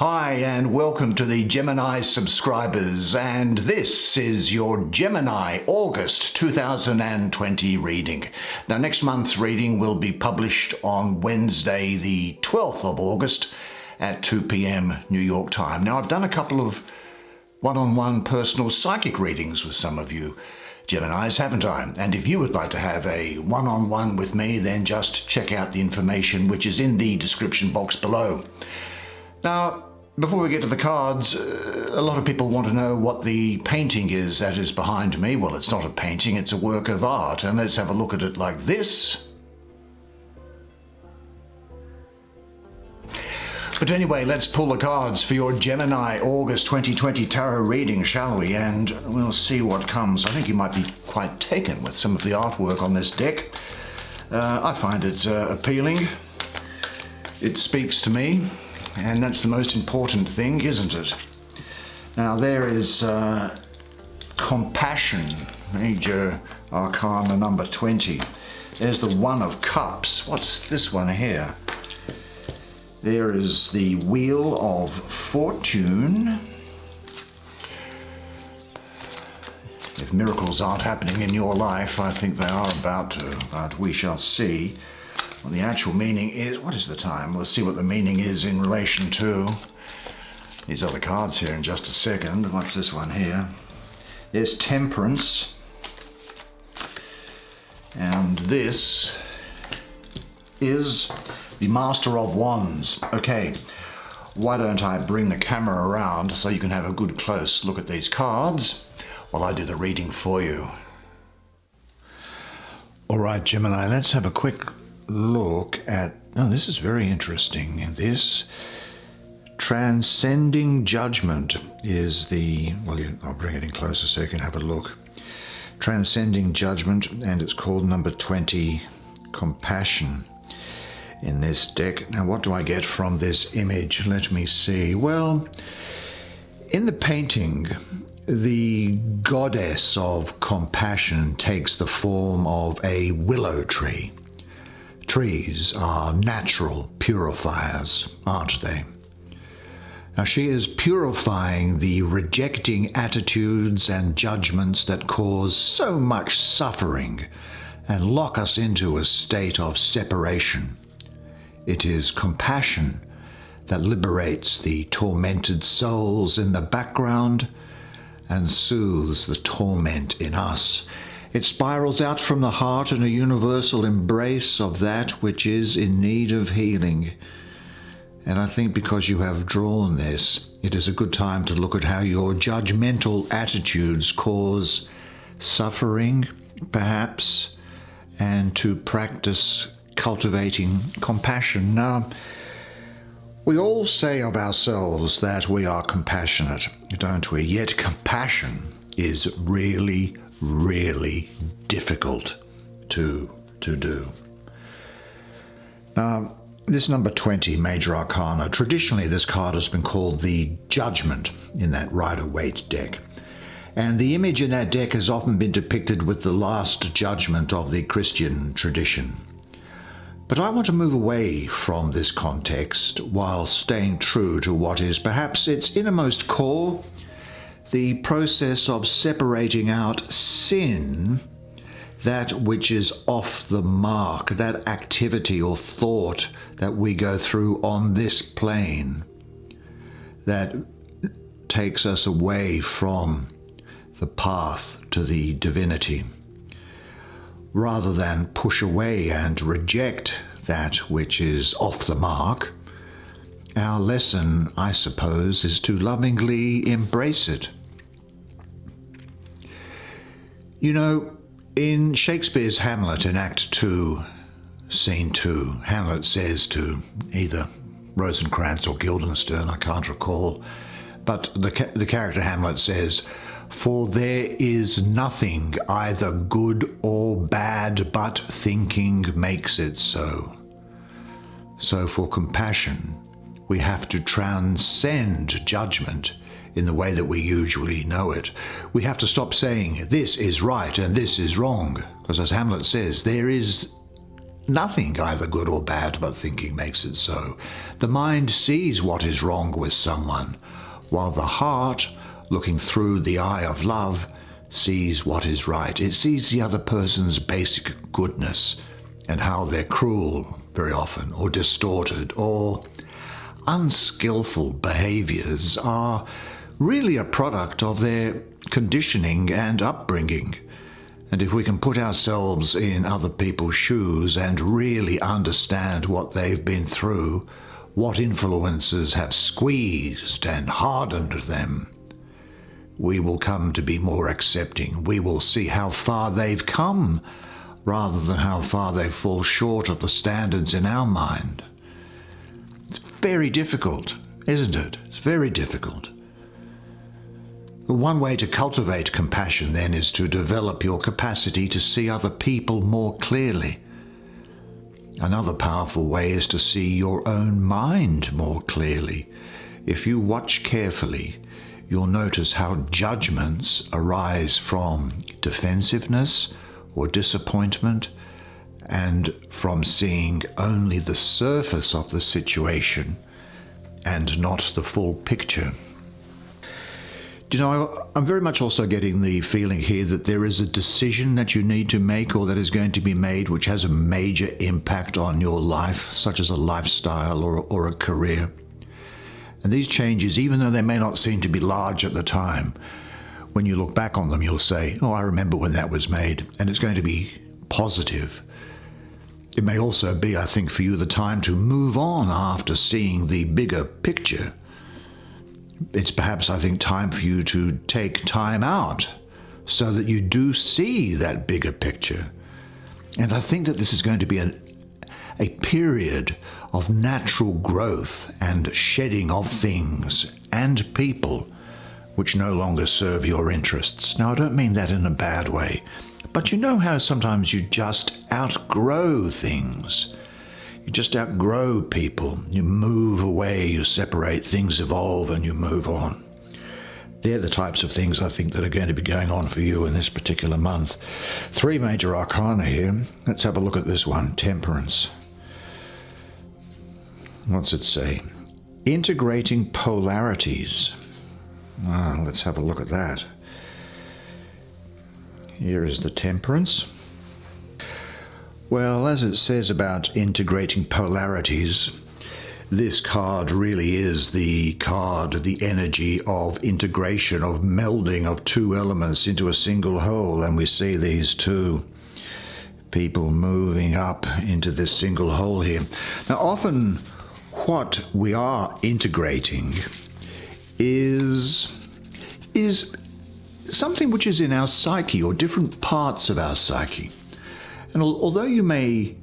Hi and welcome to the Gemini subscribers, and this is your Gemini August 2020 reading. Now next month's reading will be published on Wednesday the 12th of August at 2 p.m. New York time. Now I've done a couple of one-on-one personal psychic readings with some of you Geminis, haven't I? And if you would like to have a one-on-one with me, then just check out the information which is in the description box below. Now, before we get to the cards, a lot of people want to know what the painting is that is behind me. Well, it's not a painting, it's a work of art. And let's have a look at it like this. But anyway, let's pull the cards for your Gemini August 2020 tarot reading, shall we? And we'll see what comes. I think you might be quite taken with some of the artwork on this deck. I find it appealing. It speaks to me. And that's the most important thing, isn't it? Now there is compassion, major arcana number 20. There's the One of Cups. What's this one here? There is the Wheel of Fortune. If miracles aren't happening in your life, I think they are about to, but we shall see. Well, the actual meaning is, what is the time? We'll see what the meaning is in relation to these other cards here in just a second. What's this one here? There's Temperance. And this is the Master of Wands. Okay, why don't I bring the camera around so you can have a good close look at these cards while I do the reading for you. All right, Gemini, let's have a quick look at, oh, this is very interesting. This Transcending Judgment is the, well, I'll bring it in close a second, have a look. Transcending Judgment, and it's called number 20, Compassion, in this deck. Now, what do I get from this image? Let me see. Well, in the painting, the goddess of compassion takes the form of a willow tree. Trees are natural purifiers, aren't they? Now she is purifying the rejecting attitudes and judgments that cause so much suffering and lock us into a state of separation. It is compassion that liberates the tormented souls in the background and soothes the torment in us. It spirals out from the heart in a universal embrace of that which is in need of healing. And I think because you have drawn this, it is a good time to look at how your judgmental attitudes cause suffering, perhaps, and to practice cultivating compassion. Now, we all say of ourselves that we are compassionate, don't we? Yet compassion is really difficult to do. Now, this number 20, Major Arcana, traditionally this card has been called the Judgment in that Rider-Waite deck. And the image in that deck has often been depicted with the last judgment of the Christian tradition. But I want to move away from this context while staying true to what is perhaps its innermost core, the process of separating out sin, that which is off the mark, that activity or thought that we go through on this plane, that takes us away from the path to the divinity. Rather than push away and reject that which is off the mark, our lesson, I suppose, is to lovingly embrace it. You know, in Shakespeare's Hamlet in Act 2, Scene 2, Hamlet says to either Rosencrantz or Guildenstern, I can't recall, but the character Hamlet says, "For there is nothing either good or bad, but thinking makes it so." So for compassion, we have to transcend judgment in the way that we usually know it. We have to stop saying this is right and this is wrong, because as Hamlet says, there is nothing, either good or bad, but thinking makes it so. The mind sees what is wrong with someone, while the heart, looking through the eye of love, sees what is right. It sees the other person's basic goodness and how they're cruel very often, or distorted, or unskillful behaviors are really a product of their conditioning and upbringing. And if we can put ourselves in other people's shoes and really understand what they've been through, what influences have squeezed and hardened them, we will come to be more accepting. We will see how far they've come rather than how far they fall short of the standards in our mind. It's very difficult, isn't it? It's very difficult. One way to cultivate compassion, then, is to develop your capacity to see other people more clearly. Another powerful way is to see your own mind more clearly. If you watch carefully, you'll notice how judgments arise from defensiveness or disappointment, and from seeing only the surface of the situation and not the full picture. You know, I'm very much also getting the feeling here that there is a decision that you need to make, or that is going to be made, which has a major impact on your life, such as a lifestyle or a career. And these changes, even though they may not seem to be large at the time, when you look back on them, you'll say, oh, I remember when that was made, and it's going to be positive. It may also be, I think, for you the time to move on after seeing the bigger picture. It's perhaps, I think, time for you to take time out so that you do see that bigger picture. And I think that this is going to be a period of natural growth and shedding of things and people which no longer serve your interests. Now, I don't mean that in a bad way, but you know how sometimes you just outgrow things. You just outgrow people. You move away, you separate, things evolve, and you move on. They're the types of things I think that are going to be going on for you in this particular month. 3 major arcana here. Let's have a look at this one, Temperance. What's it say? Integrating polarities. Let's have a look at that. Here is the Temperance. Well, as it says about integrating polarities, this card really is the card, the energy of integration, of melding of 2 elements into a single whole. And we see these 2 people moving up into this single whole here. Now, often what we are integrating is something which is in our psyche, or different parts of our psyche. And although you may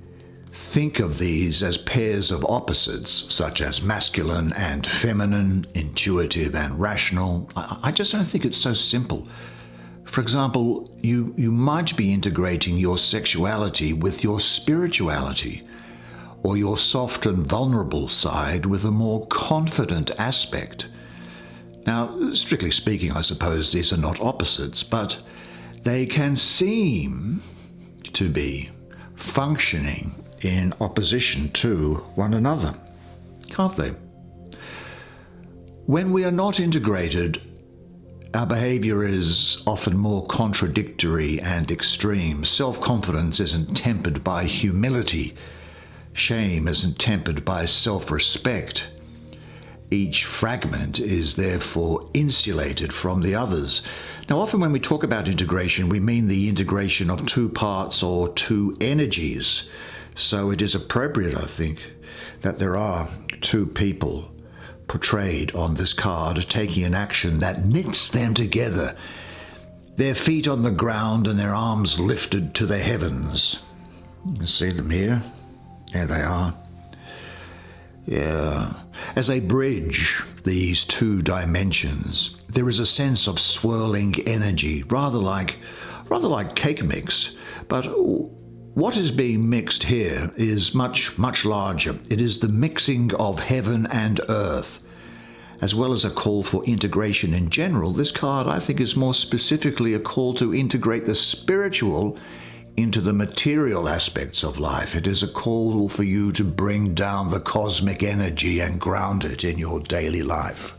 think of these as pairs of opposites, such as masculine and feminine, intuitive and rational, I just don't think it's so simple. For example, you might be integrating your sexuality with your spirituality, or your soft and vulnerable side with a more confident aspect. Now, strictly speaking, I suppose these are not opposites, but they can seem to be functioning in opposition to one another, can't they? When we are not integrated, our behavior is often more contradictory and extreme. Self-confidence isn't tempered by humility. Shame isn't tempered by self-respect. Each fragment is therefore insulated from the others. Now, often when we talk about integration, we mean the integration of 2 parts or 2 energies. So it is appropriate, I think, that there are 2 people portrayed on this card taking an action that knits them together, their feet on the ground and their arms lifted to the heavens. You can see them here. There they are. Yeah. As they bridge these 2 dimensions, there is a sense of swirling energy, rather like cake mix. But what is being mixed here is much, much larger. It is the mixing of heaven and earth, as well as a call for integration in general. This card, I think, is more specifically a call to integrate the spiritual into the material aspects of life. It is a call for you to bring down the cosmic energy and ground it in your daily life.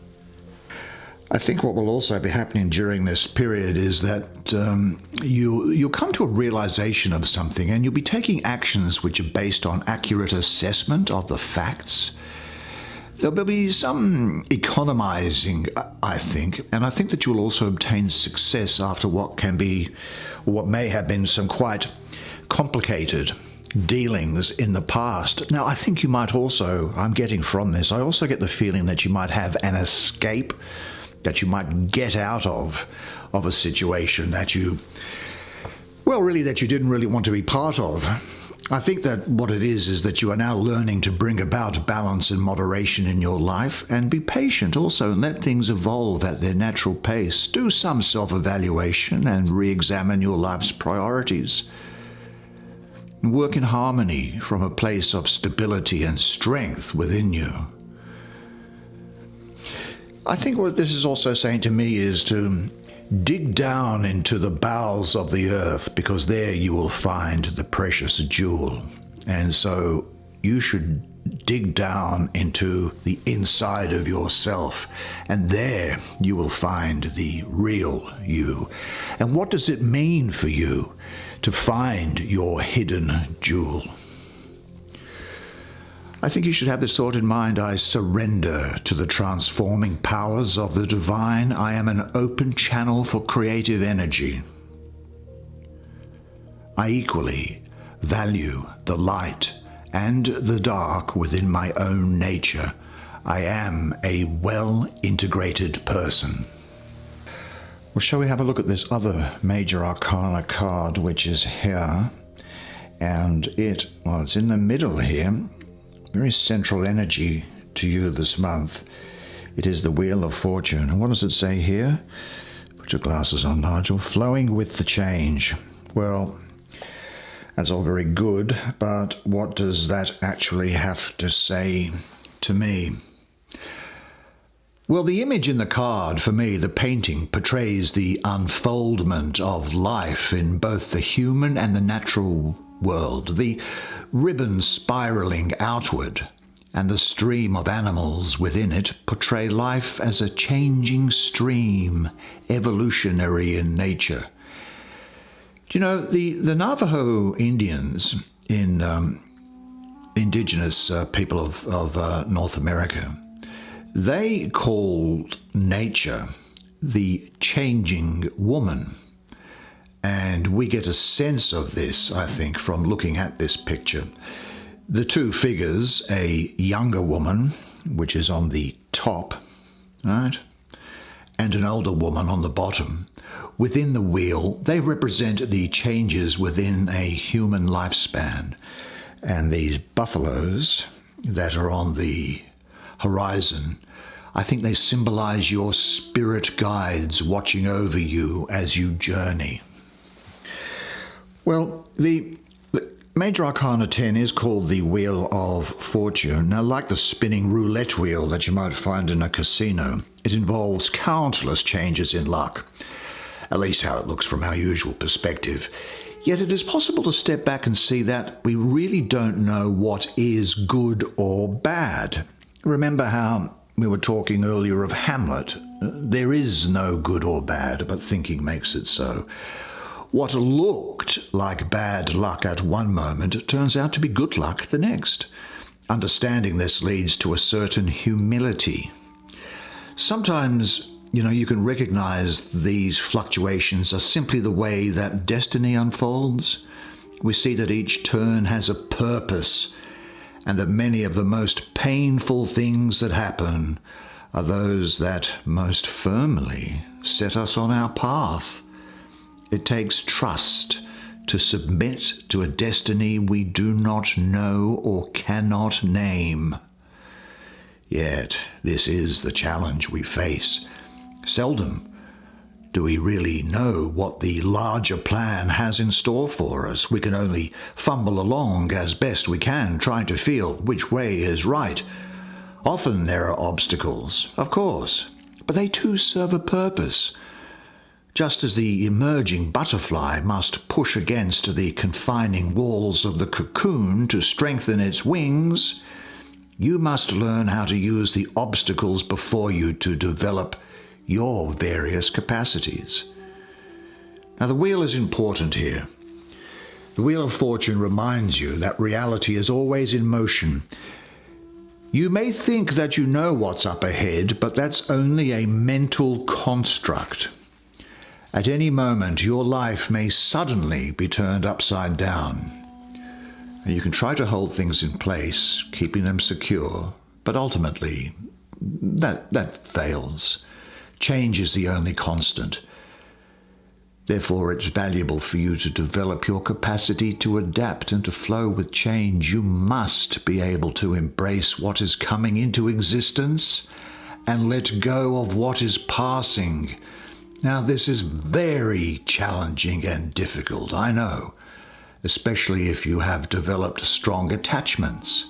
I think what will also be happening during this period is that you'll come to a realization of something, and you'll be taking actions which are based on accurate assessment of the facts. There'll be some economizing, I think, and I think that you'll also obtain success after what may have been some quite complicated dealings in the past. Now, I think you might also, I'm getting from this, I also get the feeling that you might have an escape, that you might get out of a situation that you didn't really want to be part of. I think that what it is that you are now learning to bring about balance and moderation in your life, and be patient also and let things evolve at their natural pace. Do some self-evaluation and re-examine your life's priorities. Work in harmony from a place of stability and strength within you. I think what this is also saying to me is to dig down into the bowels of the earth, because there you will find the precious jewel. And so you should dig down into the inside of yourself, and there you will find the real you. And what does it mean for you to find your hidden jewel? I think you should have this thought in mind: I surrender to the transforming powers of the divine. I am an open channel for creative energy. I equally value the light and the dark within my own nature. I am a well-integrated person. Well, shall we have a look at this other major arcana card, which is here? And it's in the middle here. Very central energy to you this month. It is the Wheel of Fortune. And what does it say here? Put your glasses on, Nigel. Flowing with the change. Well, that's all very good, but what does that actually have to say to me? Well, the image in the card, for me, the painting, portrays the unfoldment of life in both the human and the natural world. The ribbon spiraling outward and the stream of animals within it portray life as a changing stream, evolutionary in nature. You know, the Navajo Indians, indigenous people of North America, they called nature the changing woman. And we get a sense of this, I think, from looking at this picture. The two figures, a younger woman, which is on the top, right, and an older woman on the bottom. Within the wheel, they represent the changes within a human lifespan. And these buffaloes that are on the horizon, I think they symbolize your spirit guides watching over you as you journey. Well, the Major Arcana 10 is called the Wheel of Fortune. Now, like the spinning roulette wheel that you might find in a casino, it involves countless changes in luck, at least how it looks from our usual perspective. Yet it is possible to step back and see that we really don't know what is good or bad. Remember how we were talking earlier of Hamlet? There is no good or bad, but thinking makes it so. What looked like bad luck at one moment turns out to be good luck the next. Understanding this leads to a certain humility. Sometimes, you can recognize these fluctuations are simply the way that destiny unfolds. We see that each turn has a purpose, and that many of the most painful things that happen are those that most firmly set us on our path. It takes trust to submit to a destiny we do not know or cannot name. Yet, this is the challenge we face. Seldom do we really know what the larger plan has in store for us. We can only fumble along as best we can, trying to feel which way is right. Often there are obstacles, of course, but they too serve a purpose. Just as the emerging butterfly must push against the confining walls of the cocoon to strengthen its wings, you must learn how to use the obstacles before you to develop your various capacities. Now, the wheel is important here. The Wheel of Fortune reminds you that reality is always in motion. You may think that you know what's up ahead, but that's only a mental construct. At any moment, your life may suddenly be turned upside down. And you can try to hold things in place, keeping them secure, but ultimately, that fails. Change is the only constant. Therefore, it's valuable for you to develop your capacity to adapt and to flow with change. You must be able to embrace what is coming into existence and let go of what is passing. Now, this is very challenging and difficult, I know, especially if you have developed strong attachments.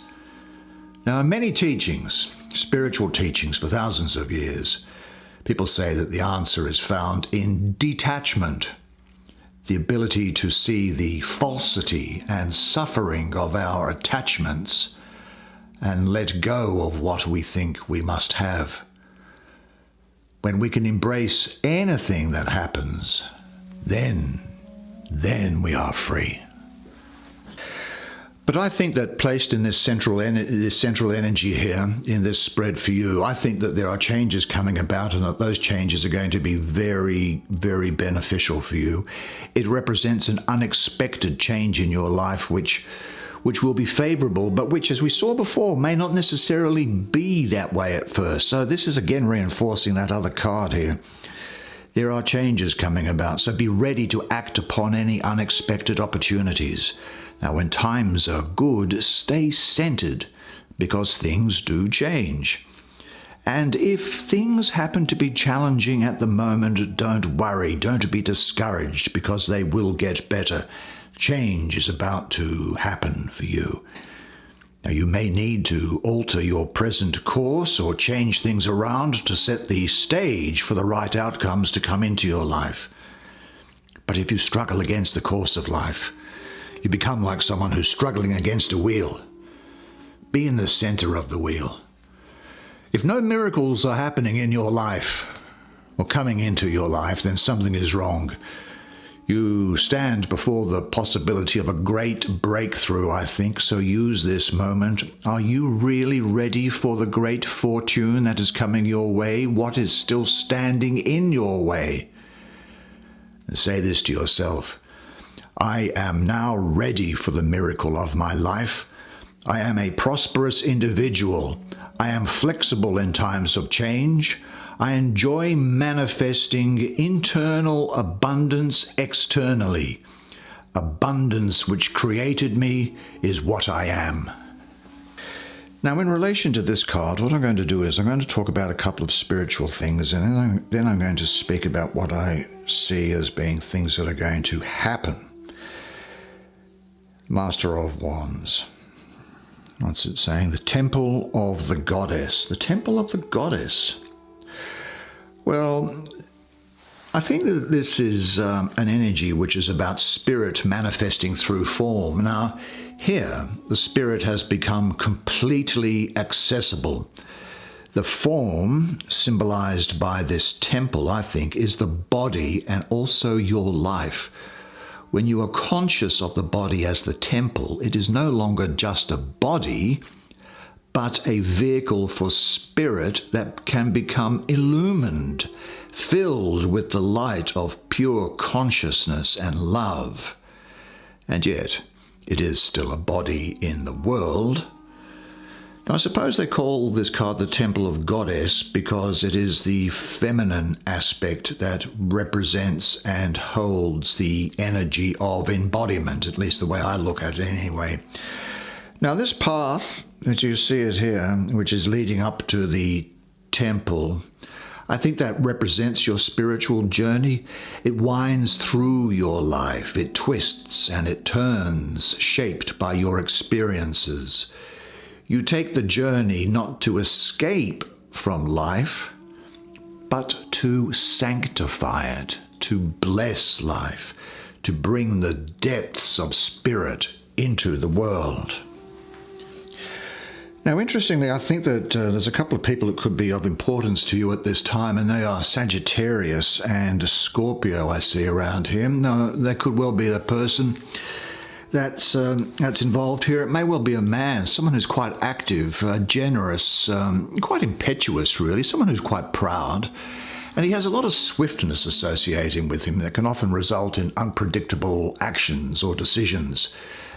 Now, in many teachings, spiritual teachings for thousands of years, people say that the answer is found in detachment, the ability to see the falsity and suffering of our attachments and let go of what we think we must have. When we can embrace anything that happens, then we are free. But I think that placed in this central energy here, in this spread for you, I think that there are changes coming about and that those changes are going to be very, very beneficial for you. It represents an unexpected change in your life which will be favorable, but which, as we saw before, may not necessarily be that way at first. So this is again reinforcing that other card here. There are changes coming about, so be ready to act upon any unexpected opportunities. Now, when times are good, stay centered, because things do change. And if things happen to be challenging at the moment, don't worry, don't be discouraged, because they will get better. Change is about to happen for you. Now, you may need to alter your present course or change things around to set the stage for the right outcomes to come into your life. But if you struggle against the course of life, you become like someone who's struggling against a wheel. Be in the center of the wheel. If no miracles are happening in your life or coming into your life, then something is wrong. You stand before the possibility of a great breakthrough, I think, so use this moment. Are you really ready for the great fortune that is coming your way? What is still standing in your way? And say this to yourself. I am now ready for the miracle of my life. I am a prosperous individual. I am flexible in times of change. I enjoy manifesting internal abundance externally. Abundance which created me is what I am. Now, in relation to this card, what I'm going to do is I'm going to talk about a couple of spiritual things, and then I'm going to speak about what I see as being things that are going to happen. Master of Wands. What's it saying? The Temple of the Goddess. The Temple of the Goddess. Well, I think that this is an energy which is about spirit manifesting through form. Now, here, the spirit has become completely accessible. The form, symbolized by this temple, I think, is the body and also your life. When you are conscious of the body as the temple, it is no longer just a body, but a vehicle for spirit that can become illumined, filled with the light of pure consciousness and love. And yet, it is still a body in the world. Now, I suppose they call this card the Temple of Goddess because it is the feminine aspect that represents and holds the energy of embodiment, at least the way I look at it anyway. Now, this path that you see is here, which is leading up to the temple, I think that represents your spiritual journey. It winds through your life. It twists and it turns, shaped by your experiences. You take the journey not to escape from life, but to sanctify it, to bless life, to bring the depths of spirit into the world. Now, interestingly, I think that there's a couple of people that could be of importance to you at this time, and they are Sagittarius and Scorpio I see around here. Now, there could well be a person that's involved here. It may well be a man, someone who's quite active, generous, quite impetuous, really, someone who's quite proud. And he has a lot of swiftness associating with him that can often result in unpredictable actions or decisions,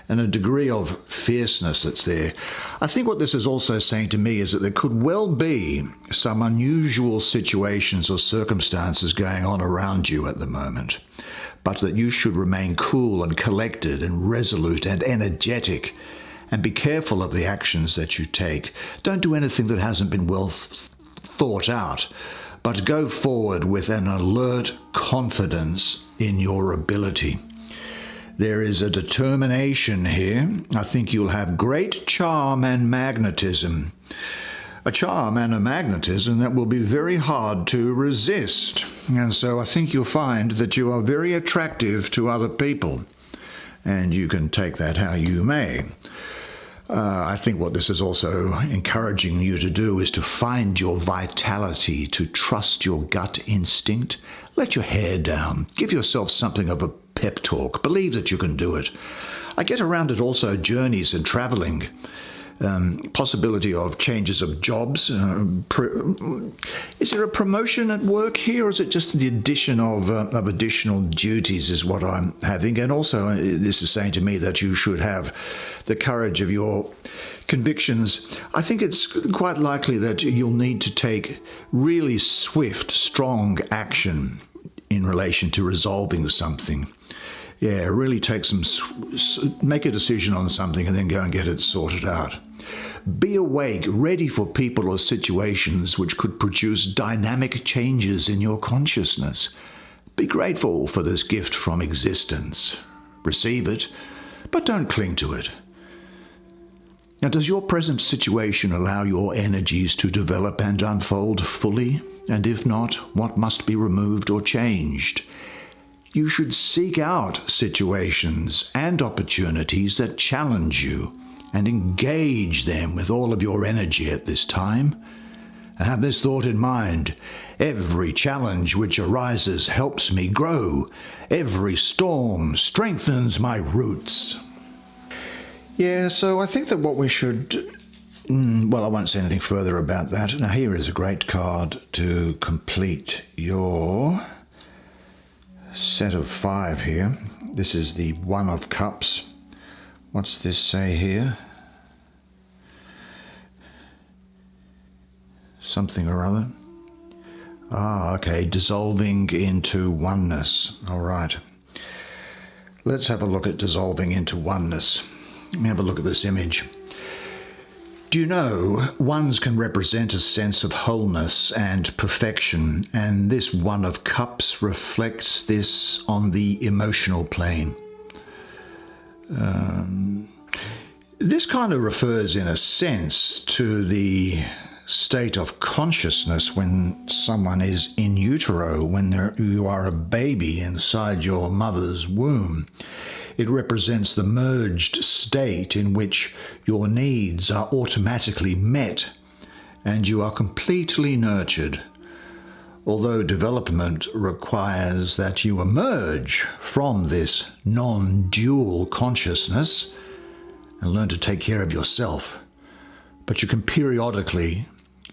and a degree of fierceness that's there. I think what this is also saying to me is that there could well be some unusual situations or circumstances going on around you at the moment, but that you should remain cool and collected and resolute and energetic, and be careful of the actions that you take. Don't do anything that hasn't been well thought out, but go forward with an alert confidence in your ability. There is a determination here. I think you'll have great charm and magnetism. A charm and a magnetism that will be very hard to resist. And so I think you'll find that you are very attractive to other people. And you can take that how you may. I think what this is also encouraging you to do is to find your vitality, to trust your gut instinct. Let your hair down. Give yourself something of a pep talk. Believe that you can do it. I get around it also journeys and traveling. Possibility of changes of jobs. Is there a promotion at work here, or is it just the addition of additional duties is what I'm having? And also this is saying to me that you should have the courage of your convictions. I think it's quite likely that you'll need to take really swift, strong action in relation to resolving something. Yeah, really make a decision on something and then go and get it sorted out. Be awake, ready for people or situations which could produce dynamic changes in your consciousness. Be grateful for this gift from existence. Receive it, but don't cling to it. Now, does your present situation allow your energies to develop and unfold fully? And if not, what must be removed or changed? You should seek out situations and opportunities that challenge you and engage them with all of your energy at this time. And have this thought in mind: every challenge which arises helps me grow. Every storm strengthens my roots. Yeah, so I think that what we should... Well, I won't say anything further about that. Now, here is a great card to complete your set of 5 here. This is the One of Cups. What's this say here? Something or other. Okay, dissolving into oneness. All right. Let's have a look at dissolving into oneness. Let me have a look at this image. Do you know, ones can represent a sense of wholeness and perfection, and this One of Cups reflects this on the emotional plane. This kind of refers, in a sense, to the state of consciousness when someone is in utero, when you are a baby inside your mother's womb. It represents the merged state in which your needs are automatically met and you are completely nurtured. Although development requires that you emerge from this non-dual consciousness and learn to take care of yourself, but you can periodically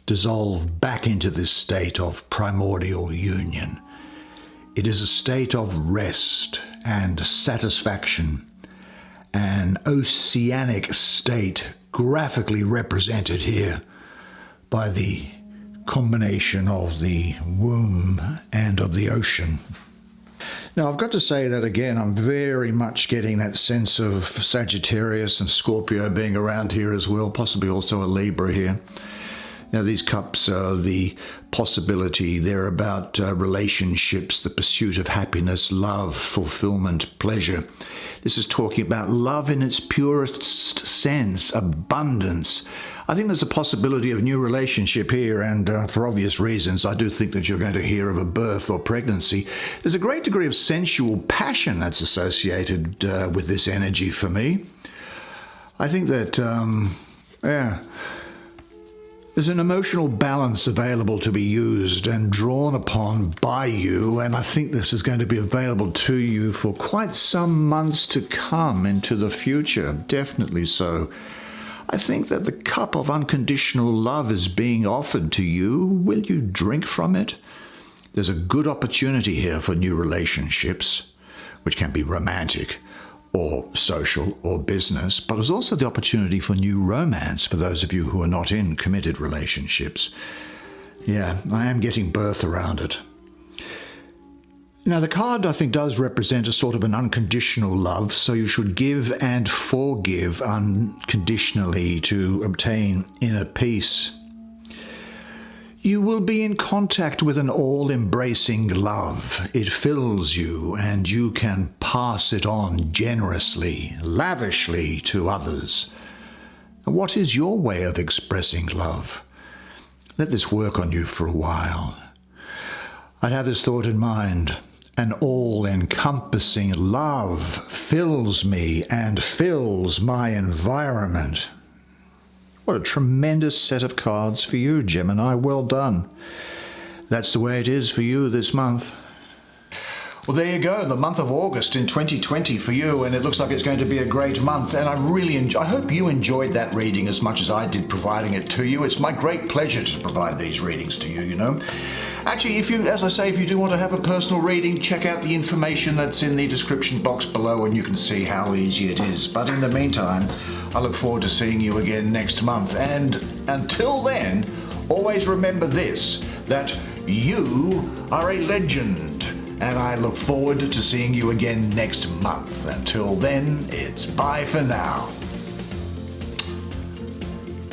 dissolve back into this state of primordial union. It is a state of rest and satisfaction, an oceanic state graphically represented here by the combination of the womb and of the ocean. Now, I've got to say that again, I'm very much getting that sense of Sagittarius and Scorpio being around here as well, possibly also a Libra here. These cups are the possibility. They're about relationships, the pursuit of happiness, love, fulfillment, pleasure. This is talking about love in its purest sense, abundance. I think there's a possibility of new relationship here, and for obvious reasons, I do think that you're going to hear of a birth or pregnancy. There's a great degree of sensual passion that's associated with this energy for me. I think that, there's an emotional balance available to be used and drawn upon by you, and I think this is going to be available to you for quite some months to come into the future, definitely so. I think that the cup of unconditional love is being offered to you. Will you drink from it? There's a good opportunity here for new relationships, which can be romantic or social or business, but there's also the opportunity for new romance for those of you who are not in committed relationships. Yeah, I am getting birth around it. Now, the card, I think, does represent a sort of an unconditional love, so you should give and forgive unconditionally to obtain inner peace. You will be in contact with an all-embracing love. It fills you, and you can pass it on generously, lavishly to others. What is your way of expressing love? Let this work on you for a while. I'd have this thought in mind. An all-encompassing love fills me and fills my environment. What a tremendous set of cards for you, Gemini. Well done. That's the way it is for you this month. Well, there you go, the month of August in 2020 for you, and it looks like it's going to be a great month, and I hope you enjoyed that reading as much as I did providing it to you. It's my great pleasure to provide these readings to you, you know. Actually, if you do want to have a personal reading, check out the information that's in the description box below and you can see how easy it is. But in the meantime, I look forward to seeing you again next month. And until then, always remember this, that you are a legend. And I look forward to seeing you again next month. Until then, it's bye for now.